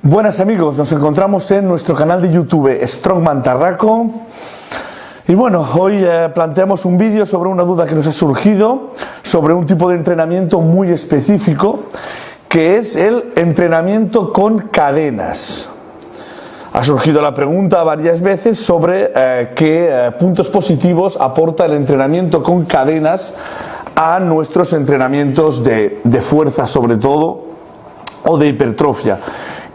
Buenas amigos, nos encontramos en nuestro canal de YouTube Strongman Tarraco y bueno, hoy planteamos un vídeo sobre una duda que nos ha surgido sobre un tipo de entrenamiento muy específico que es el entrenamiento con cadenas. Ha surgido la pregunta varias veces sobre qué puntos positivos aporta el entrenamiento con cadenas a nuestros entrenamientos de fuerza sobre todo o de hipertrofia.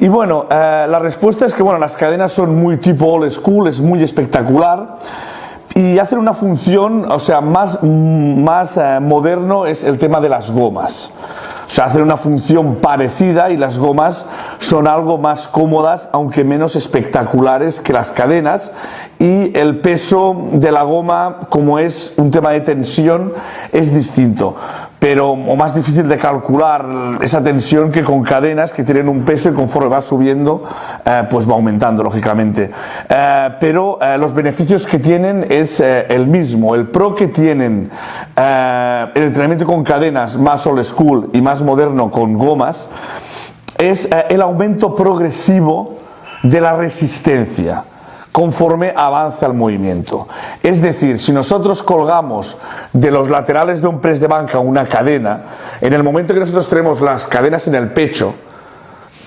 Y bueno, la respuesta es que bueno, las cadenas son muy tipo old school, es muy espectacular y hacen una función, o sea, más moderno es el tema de las gomas. O sea, hacen una función parecida y las gomas son algo más cómodas, aunque menos espectaculares que las cadenas. Y el peso de la goma, como es un tema de tensión, es distinto. Pero o más difícil de calcular esa tensión que con cadenas que tienen un peso y conforme va subiendo, pues va aumentando, lógicamente. Pero los beneficios que tienen es el mismo. El pro que tienen el entrenamiento con cadenas más old school y más moderno con gomas es el aumento progresivo de la resistencia conforme avanza el movimiento. Es decir, si nosotros colgamos de los laterales de un press de banca una cadena, en el momento que nosotros tenemos las cadenas en el pecho,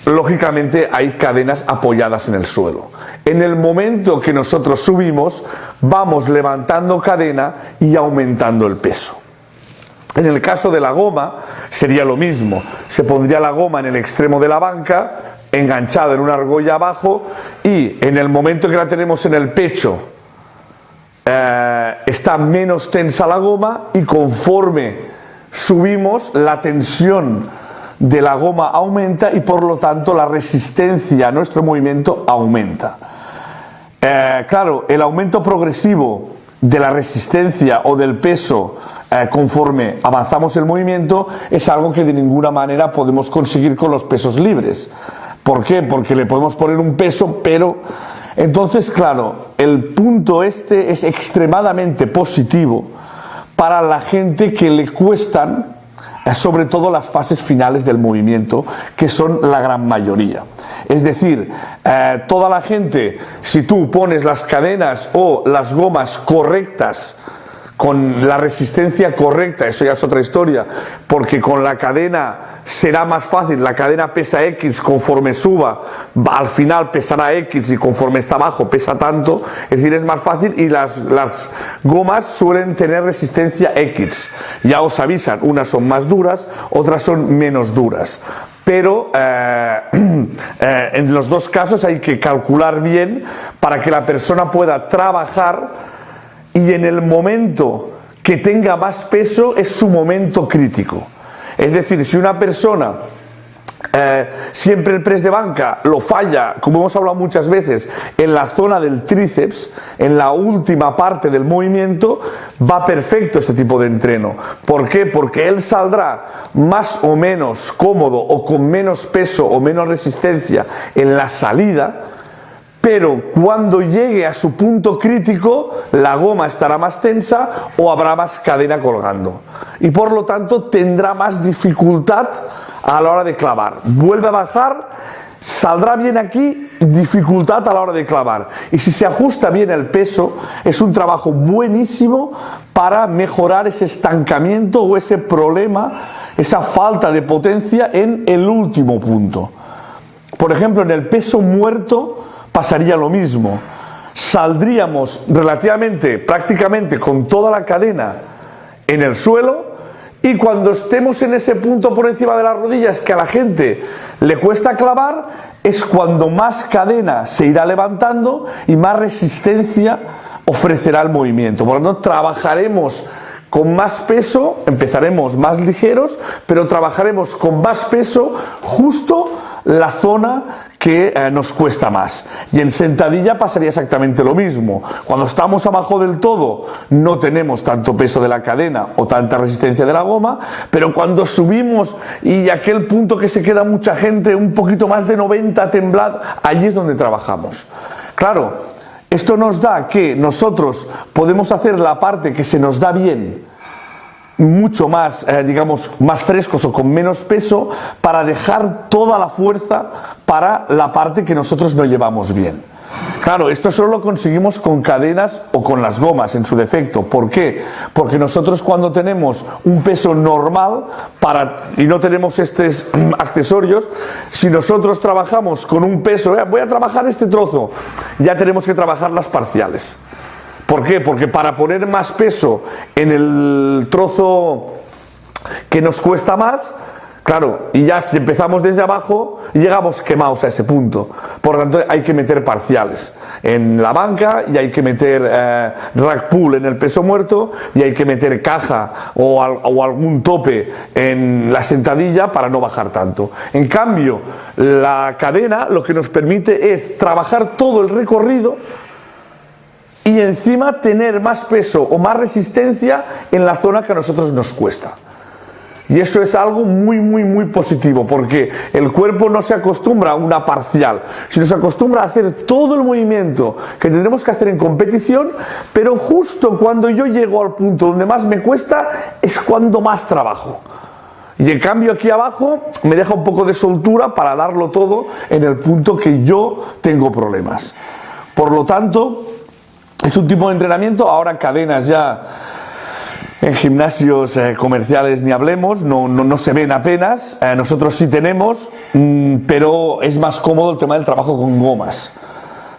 lógicamente hay cadenas apoyadas en el suelo. En el momento que nosotros subimos, vamos levantando cadena y aumentando el peso. En el caso de la goma sería lo mismo. Se pondría la goma en el extremo de la banca, enganchada en una argolla abajo, y en el momento que la tenemos en el pecho está menos tensa la goma, y conforme subimos la tensión de la goma aumenta y por lo tanto la resistencia a nuestro movimiento aumenta. Claro, el aumento progresivo de la resistencia o del peso conforme avanzamos el movimiento es algo que de ninguna manera podemos conseguir con los pesos libres. ¿Por qué? Porque le podemos poner un peso, pero entonces, claro, el punto este es extremadamente positivo para la gente que le cuestan, sobre todo las fases finales del movimiento, que son la gran mayoría. Es decir, toda la gente, si tú pones las cadenas o las gomas correctas, con la resistencia correcta, eso ya es otra historia, porque con la cadena será más fácil, la cadena pesa X, conforme suba, al final pesará X y conforme está abajo pesa tanto, es decir, es más fácil, y las gomas suelen tener resistencia X, ya os avisan, unas son más duras, otras son menos duras. Pero en los dos casos hay que calcular bien para que la persona pueda trabajar, y en el momento que tenga más peso es su momento crítico. Es decir, si una persona siempre el press de banca lo falla, como hemos hablado muchas veces, en la zona del tríceps, en la última parte del movimiento, va perfecto este tipo de entreno. ¿Por qué? Porque él saldrá más o menos cómodo o con menos peso o menos resistencia en la salida, pero cuando llegue a su punto crítico, la goma estará más tensa o habrá más cadena colgando. Y por lo tanto tendrá más dificultad a la hora de clavar. Vuelve a bajar, saldrá bien aquí, dificultad a la hora de clavar. Y si se ajusta bien el peso, es un trabajo buenísimo para mejorar ese estancamiento o ese problema, esa falta de potencia en el último punto. Por ejemplo, en el peso muerto pasaría lo mismo. Saldríamos prácticamente con toda la cadena en el suelo, y cuando estemos en ese punto por encima de las rodillas que a la gente le cuesta clavar, es cuando más cadena se irá levantando y más resistencia ofrecerá el movimiento. Por lo tanto, trabajaremos con más peso, empezaremos más ligeros, pero trabajaremos con más peso justo la zona que nos cuesta más. Y en sentadilla pasaría exactamente lo mismo. Cuando estamos abajo del todo no tenemos tanto peso de la cadena o tanta resistencia de la goma, pero cuando subimos y aquel punto que se queda mucha gente un poquito más de 90 temblad, allí es donde trabajamos. Claro, esto nos da que nosotros podemos hacer la parte que se nos da bien mucho más, digamos, más frescos o con menos peso para dejar toda la fuerza para la parte que nosotros no llevamos bien. Claro, esto solo lo conseguimos con cadenas o con las gomas en su defecto. ¿Por qué? Porque nosotros cuando tenemos un peso normal y no tenemos estos accesorios, si nosotros trabajamos con un peso, voy a trabajar este trozo, ya tenemos que trabajar las parciales. ¿Por qué? Porque para poner más peso en el trozo que nos cuesta más, claro, y ya si empezamos desde abajo, llegamos quemados a ese punto. Por lo tanto, hay que meter parciales en la banca y hay que meter rack pull en el peso muerto y hay que meter caja o algún tope en la sentadilla para no bajar tanto. En cambio, la cadena lo que nos permite es trabajar todo el recorrido y encima tener más peso o más resistencia en la zona que a nosotros nos cuesta. Y eso es algo muy positivo, porque el cuerpo no se acostumbra a una parcial, sino se acostumbra a hacer todo el movimiento que tendremos que hacer en competición, pero justo cuando yo llego al punto donde más me cuesta es cuando más trabajo. Y en cambio aquí abajo me deja un poco de soltura para darlo todo en el punto que yo tengo problemas. Por lo tanto, es un tipo de entrenamiento. Ahora cadenas ya en gimnasios comerciales ni hablemos, no se ven apenas, nosotros sí tenemos, pero es más cómodo el tema del trabajo con gomas.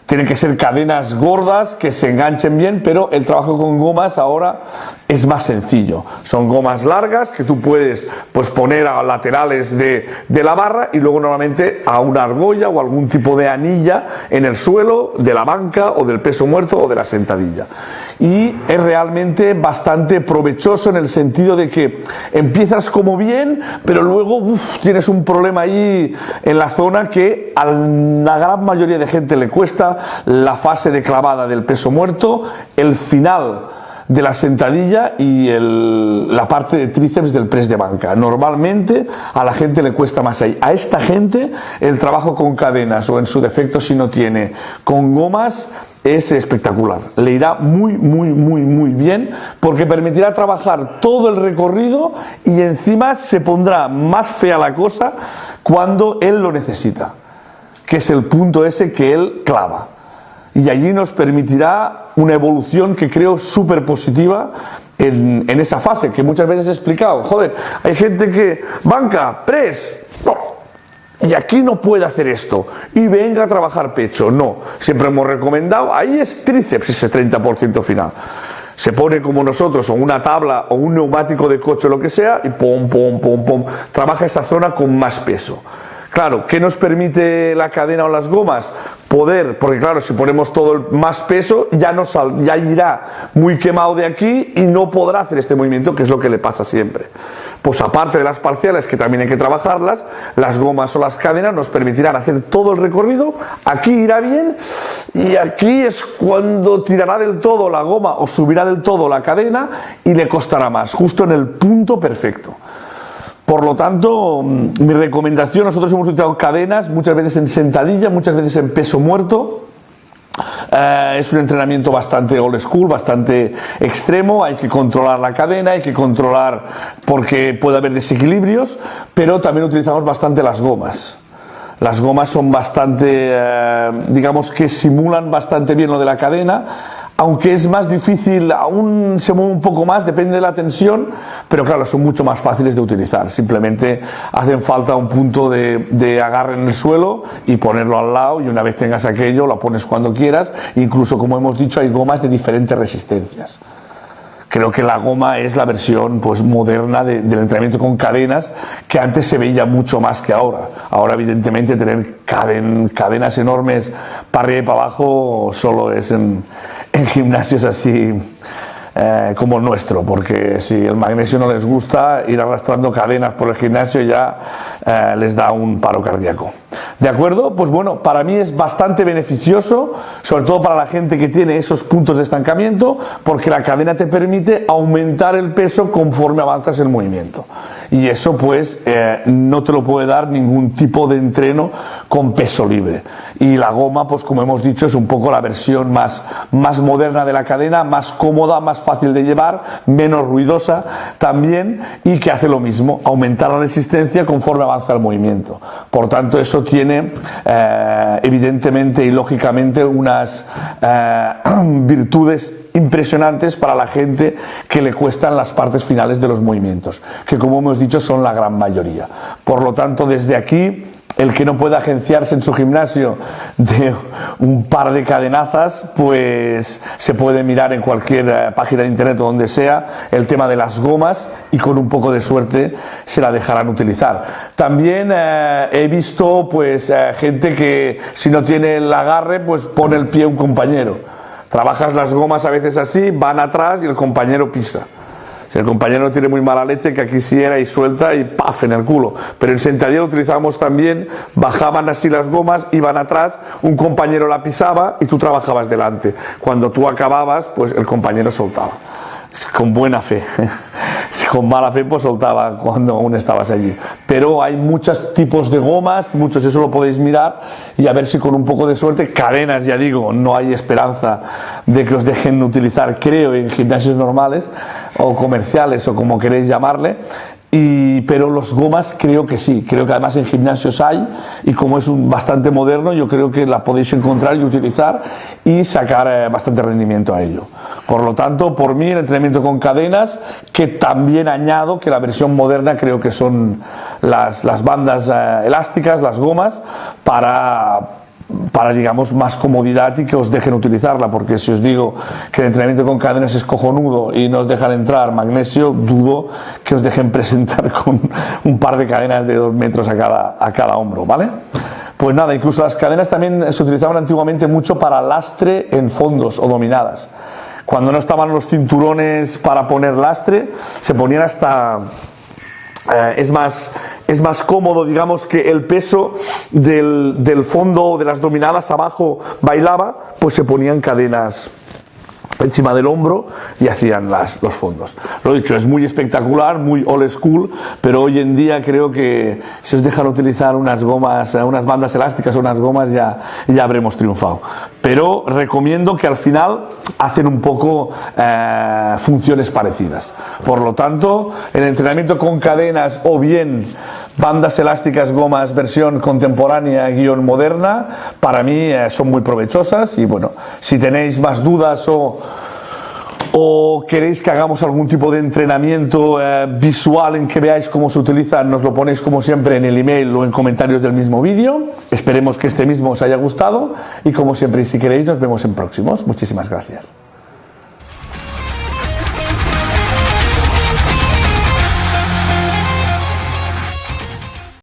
Tienen que ser cadenas gordas que se enganchen bien, pero el trabajo con gomas ahora es más sencillo. Son gomas largas que tú puedes poner a laterales de la barra y luego normalmente a una argolla o algún tipo de anilla en el suelo de la banca o del peso muerto o de la sentadilla. Y es realmente bastante provechoso en el sentido de que empiezas como bien, pero luego tienes un problema ahí en la zona que a la gran mayoría de gente le cuesta, la fase de clavada del peso muerto, el final de la sentadilla y la parte de tríceps del press de banca. Normalmente a la gente le cuesta más ahí. A esta gente el trabajo con cadenas o en su defecto si no tiene con gomas es espectacular. Le irá muy bien porque permitirá trabajar todo el recorrido y encima se pondrá más fea la cosa cuando él lo necesita, que es el punto ese que él clava. Y allí nos permitirá una evolución que creo súper positiva en esa fase, que muchas veces he explicado. Joder, hay gente que banca, press, y aquí no puede hacer esto, y venga a trabajar pecho. No, siempre hemos recomendado, ahí es tríceps ese 30% final. Se pone como nosotros, o una tabla, o un neumático de coche, lo que sea, y pum, trabaja esa zona con más peso. Claro, ¿qué nos permite la cadena o las gomas? Poder, porque claro, si ponemos todo el más peso, ya irá muy quemado de aquí y no podrá hacer este movimiento, que es lo que le pasa siempre. Pues aparte de las parciales, que también hay que trabajarlas, las gomas o las cadenas nos permitirán hacer todo el recorrido. Aquí irá bien y aquí es cuando tirará del todo la goma o subirá del todo la cadena y le costará más, justo en el punto perfecto. Por lo tanto, mi recomendación, nosotros hemos utilizado cadenas muchas veces en sentadilla, muchas veces en peso muerto. Es un entrenamiento bastante old school, bastante extremo, hay que controlar la cadena, hay que controlar porque puede haber desequilibrios, pero también utilizamos bastante las gomas. Las gomas son bastante, digamos que simulan bastante bien lo de la cadena, aunque es más difícil, aún se mueve un poco más, depende de la tensión, pero claro, son mucho más fáciles de utilizar. Simplemente hacen falta un punto de agarre en el suelo y ponerlo al lado, y una vez tengas aquello, lo pones cuando quieras. Incluso, como hemos dicho, hay gomas de diferentes resistencias. Creo que la goma es la versión moderna del entrenamiento con cadenas, que antes se veía mucho más que ahora. Ahora, evidentemente, tener cadenas enormes para arriba y para abajo solo es en gimnasios así como el nuestro, porque si el magnesio no les gusta, ir arrastrando cadenas por el gimnasio ya les da un paro cardíaco. ¿De acuerdo? Pues bueno, para mí es bastante beneficioso, sobre todo para la gente que tiene esos puntos de estancamiento, porque la cadena te permite aumentar el peso conforme avanzas el movimiento. y eso pues no te lo puede dar ningún tipo de entreno con peso libre. Y la goma, pues como hemos dicho, es un poco la versión más moderna de la cadena, más cómoda, más fácil de llevar, menos ruidosa también, y que hace lo mismo, aumentar la resistencia conforme avanza el movimiento. Por tanto, eso tiene evidentemente y lógicamente unas virtudes impresionantes para la gente que le cuestan las partes finales de los movimientos, que como hemos dicho son la gran mayoría. Por lo tanto, desde aquí, el que no pueda agenciarse en su gimnasio de un par de cadenazas, pues se puede mirar en cualquier página de internet o donde sea el tema de las gomas, y con un poco de suerte se la dejarán utilizar. También he visto pues gente que si no tiene el agarre, pues pone el pie a un compañero. Trabajas las gomas a veces así, van atrás y el compañero pisa. Si el compañero tiene muy mala leche, que aquí sí era y suelta y ¡paf! En el culo. Pero en sentadilla utilizábamos también, bajaban así las gomas, iban atrás, un compañero la pisaba y tú trabajabas delante. Cuando tú acababas, pues el compañero soltaba. Con buena fe. Con mala fe pues soltaba cuando aún estabas allí. Pero hay muchos tipos de gomas, muchos, eso lo podéis mirar y a ver si con un poco de suerte, cadenas, ya digo, no hay esperanza de que os dejen utilizar, creo, en gimnasios normales o comerciales o como queréis llamarle. Pero los gomas creo que sí, creo que además en gimnasios hay, y como es bastante moderno, yo creo que la podéis encontrar y utilizar y sacar bastante rendimiento a ello. Por lo tanto, por mí el entrenamiento con cadenas, que también añado que la versión moderna creo que son las bandas elásticas, las gomas, para digamos más comodidad y que os dejen utilizarla, porque si os digo que el entrenamiento con cadenas es cojonudo y no os dejan entrar magnesio, dudo que os dejen presentar con un par de cadenas de 2 metros a cada hombro, ¿vale? Pues nada, incluso las cadenas también se utilizaban antiguamente mucho para lastre en fondos o dominadas. Cuando no estaban los cinturones para poner lastre, se ponían hasta... es más cómodo, digamos, que el peso del fondo de las dominadas abajo bailaba, pues se ponían cadenas encima del hombro y hacían los fondos. Lo dicho, es muy espectacular, muy old school, pero hoy en día creo que si os dejan utilizar unas gomas, unas bandas elásticas o unas gomas, ya habremos triunfado. Pero recomiendo que al final hacen un poco funciones parecidas. Por lo tanto, el entrenamiento con cadenas o bien bandas elásticas, gomas, versión contemporánea, moderna, para mí son muy provechosas. Y bueno, si tenéis más dudas o queréis que hagamos algún tipo de entrenamiento visual en que veáis cómo se utilizan, nos lo ponéis como siempre en el email o en comentarios del mismo vídeo. Esperemos que este mismo os haya gustado y como siempre, y si queréis, nos vemos en próximos. Muchísimas gracias.